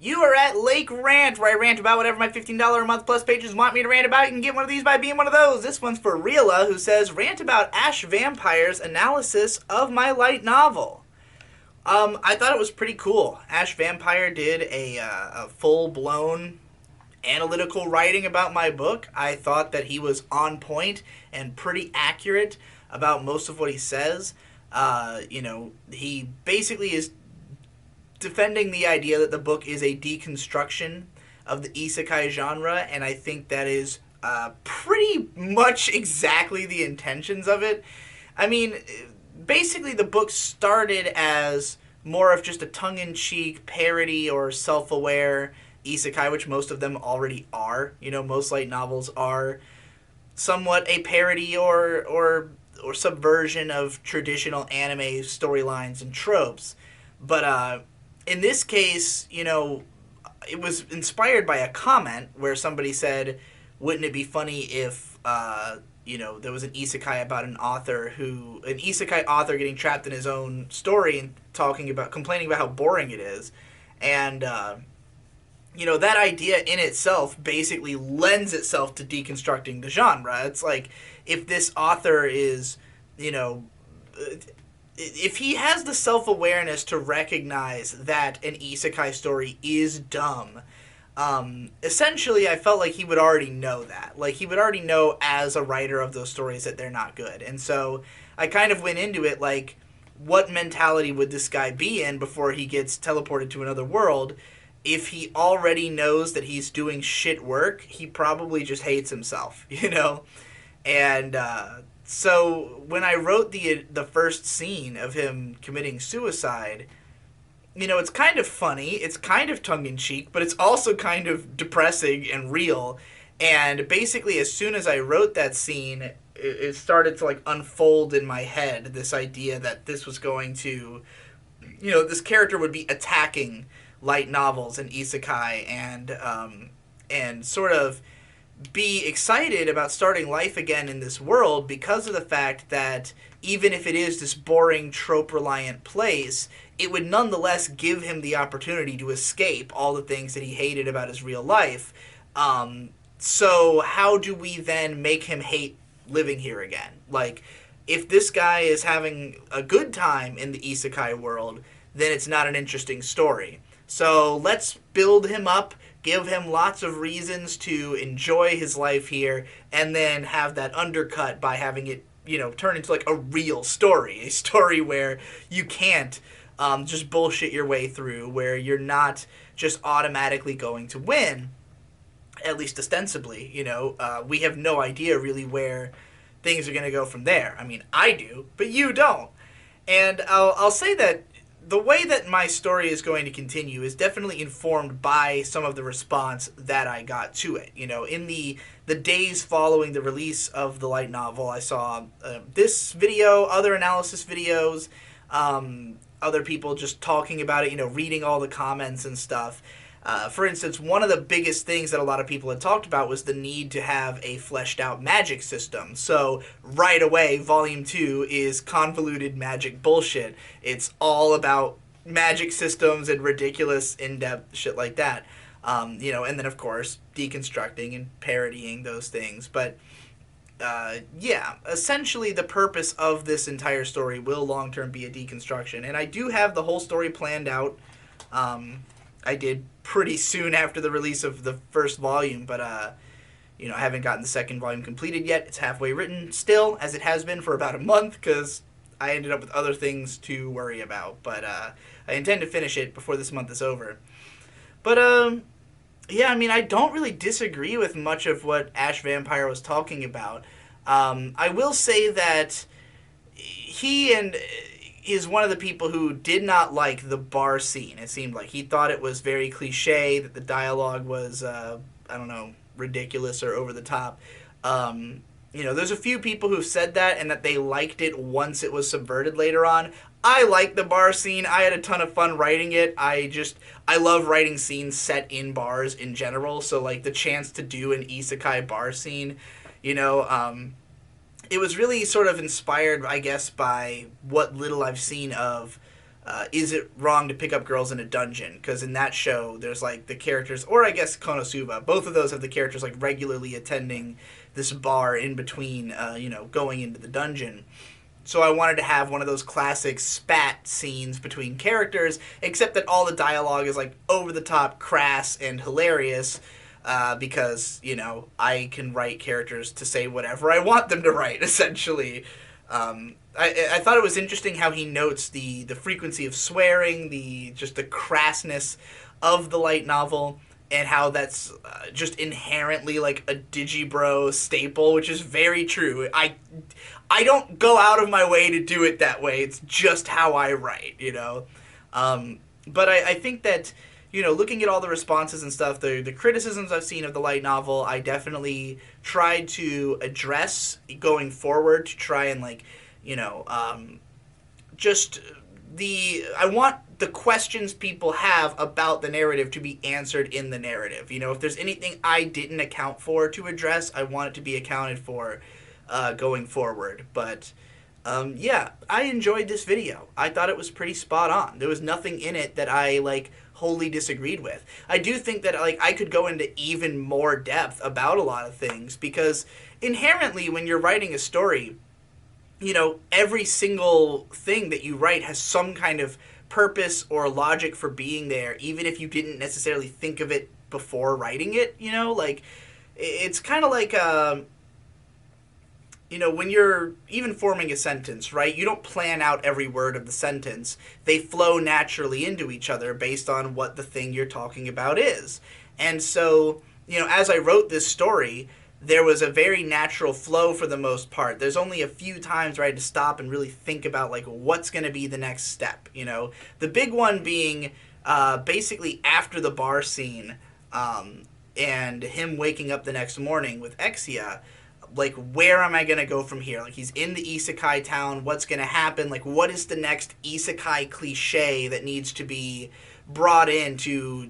You are at Lake Rant, where I rant about whatever my $15 a month plus patrons want me to rant about. You can get one of these by being one of those. This one's for Reela, who says, rant about Ash Vampire's analysis of my light novel. I thought it was pretty cool. Ash Vampire did a full-blown analytical writing about my book. I thought that he was on point and pretty accurate about most of what he says. He basically is defending the idea that the book is a deconstruction of the isekai genre, and I think that is pretty much exactly the intentions of it. I mean, basically the book started as more of just a tongue-in-cheek parody or self-aware isekai, which most of them already are. You know, most light novels are somewhat a parody or subversion of traditional anime storylines and tropes. But in this case, it was inspired by a comment where somebody said, wouldn't it be funny if, there was an isekai about an isekai author getting trapped in his own story and complaining about how boring it is. And, that idea in itself basically lends itself to deconstructing the genre. It's like, if this author is, if he has the self-awareness to recognize that an isekai story is dumb, essentially I felt like he would already know that. Like, he would already know as a writer of those stories that they're not good. And so I kind of went into it like, what mentality would this guy be in before he gets teleported to another world? If he already knows that he's doing shit work, he probably just hates himself, And so when I wrote the first scene of him committing suicide, it's kind of funny, it's kind of tongue-in-cheek, but it's also kind of depressing and real. And basically, as soon as I wrote that scene, it started to like unfold in my head, this idea that this was going to, this character would be attacking light novels and isekai and sort of be excited about starting life again in this world because of the fact that even if it is this boring trope-reliant place, it would nonetheless give him the opportunity to escape all the things that he hated about his real life. So how do we then make him hate living here again? Like, if this guy is having a good time in the isekai world, then it's not an interesting story. So let's build him up, give him lots of reasons to enjoy his life here, and then have that undercut by having it, turn into like a real story. A story where you can't just bullshit your way through, where you're not just automatically going to win, at least ostensibly. We have no idea really where things are going to go from there. I mean, I do, but you don't. And I'll say that the way that my story is going to continue is definitely informed by some of the response that I got to it. In the days following the release of the light novel, I saw this video, other analysis videos, other people just talking about it, reading all the comments and stuff. For instance, one of the biggest things that a lot of people had talked about was the need to have a fleshed out magic system. So right away, Volume 2 is convoluted magic bullshit. It's all about magic systems and ridiculous in-depth shit like that. And then of course, deconstructing and parodying those things. But essentially the purpose of this entire story will long-term be a deconstruction. And I do have the whole story planned out. I did pretty soon after the release of the first volume, but I haven't gotten the second volume completed yet. It's halfway written still, as it has been for about a month, because I ended up with other things to worry about. But I intend to finish it before this month is over. But I don't really disagree with much of what Ash Vampire was talking about. I will say that he is one of the people who did not like the bar scene. It seemed like he thought it was very cliche, that the dialogue was, ridiculous or over the top. There's a few people who've said that and that they liked it once it was subverted later on. I like the bar scene. I had a ton of fun writing it. I love writing scenes set in bars in general. So, like, the chance to do an isekai bar scene, it was really sort of inspired, I guess, by what little I've seen of is it wrong to pick up girls in a dungeon? Because in that show, there's like the characters, or I guess Konosuba, both of those have the characters like regularly attending this bar in between, going into the dungeon. So I wanted to have one of those classic spat scenes between characters, except that all the dialogue is like over the top, crass, and hilarious. Because I can write characters to say whatever I want them to write, essentially. I thought it was interesting how he notes the frequency of swearing, the crassness of the light novel, and how that's just inherently like a digibro staple, which is very true. I don't go out of my way to do it that way. It's just how I write. But I think that looking at all the responses and stuff, the criticisms I've seen of the light novel, I definitely tried to address going forward to try and I want the questions people have about the narrative to be answered in the narrative. If there's anything I didn't account for to address, I want it to be accounted for going forward. But yeah, I enjoyed this video. I thought it was pretty spot on. There was nothing in it that I wholly disagreed with. I do think that I could go into even more depth about a lot of things, because inherently when you're writing a story, every single thing that you write has some kind of purpose or logic for being there, even if you didn't necessarily think of it before writing it. It's kind of like when you're even forming a sentence, right? You don't plan out every word of the sentence. They flow naturally into each other based on what the thing you're talking about is. And so, as I wrote this story, there was a very natural flow for the most part. There's only a few times where I had to stop and really think about what's going to be the next step. The big one being basically after the bar scene, and him waking up the next morning with Exia. Where am I going to go from here? He's in the isekai town. What's going to happen? What is the next isekai cliche that needs to be brought in to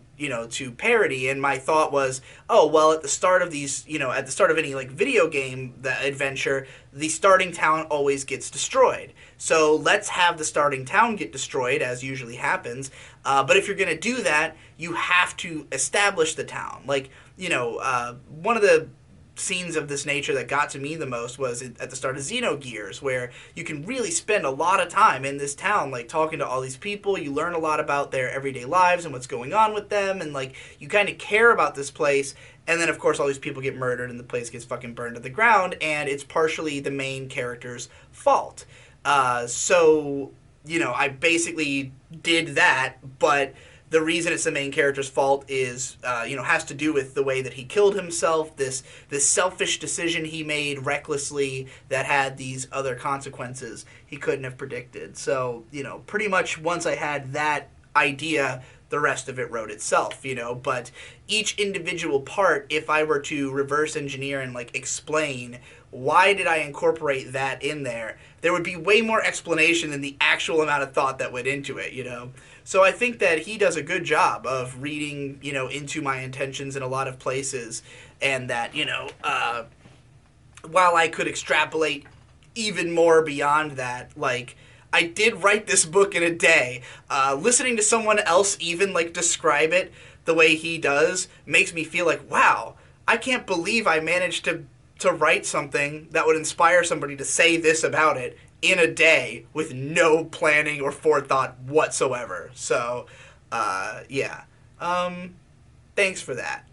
parody? And my thought was, oh, well, at the start of these, at the start of any video game adventure, the starting town always gets destroyed. So let's have the starting town get destroyed, as usually happens. But if you're going to do that, you have to establish the town. One of the scenes of this nature that got to me the most was at the start of Xenogears, where you can really spend a lot of time in this town, talking to all these people. You learn a lot about their everyday lives and what's going on with them, and you kind of care about this place. And then of course all these people get murdered and the place gets fucking burned to the ground, and it's partially the main character's fault. So I basically did that, but the reason it's the main character's fault is, has to do with the way that he killed himself, this selfish decision he made recklessly that had these other consequences he couldn't have predicted. So, pretty much once I had that idea, the rest of it wrote itself, But each individual part, if I were to reverse engineer and, explain why did I incorporate that in there, there would be way more explanation than the actual amount of thought that went into it, So I think that he does a good job of reading, into my intentions in a lot of places, and that, while I could extrapolate even more beyond that, I did write this book in a day. Listening to someone else even, describe it the way he does makes me feel wow, I can't believe I managed to write something that would inspire somebody to say this about it in a day with no planning or forethought whatsoever. So, yeah. Thanks for that.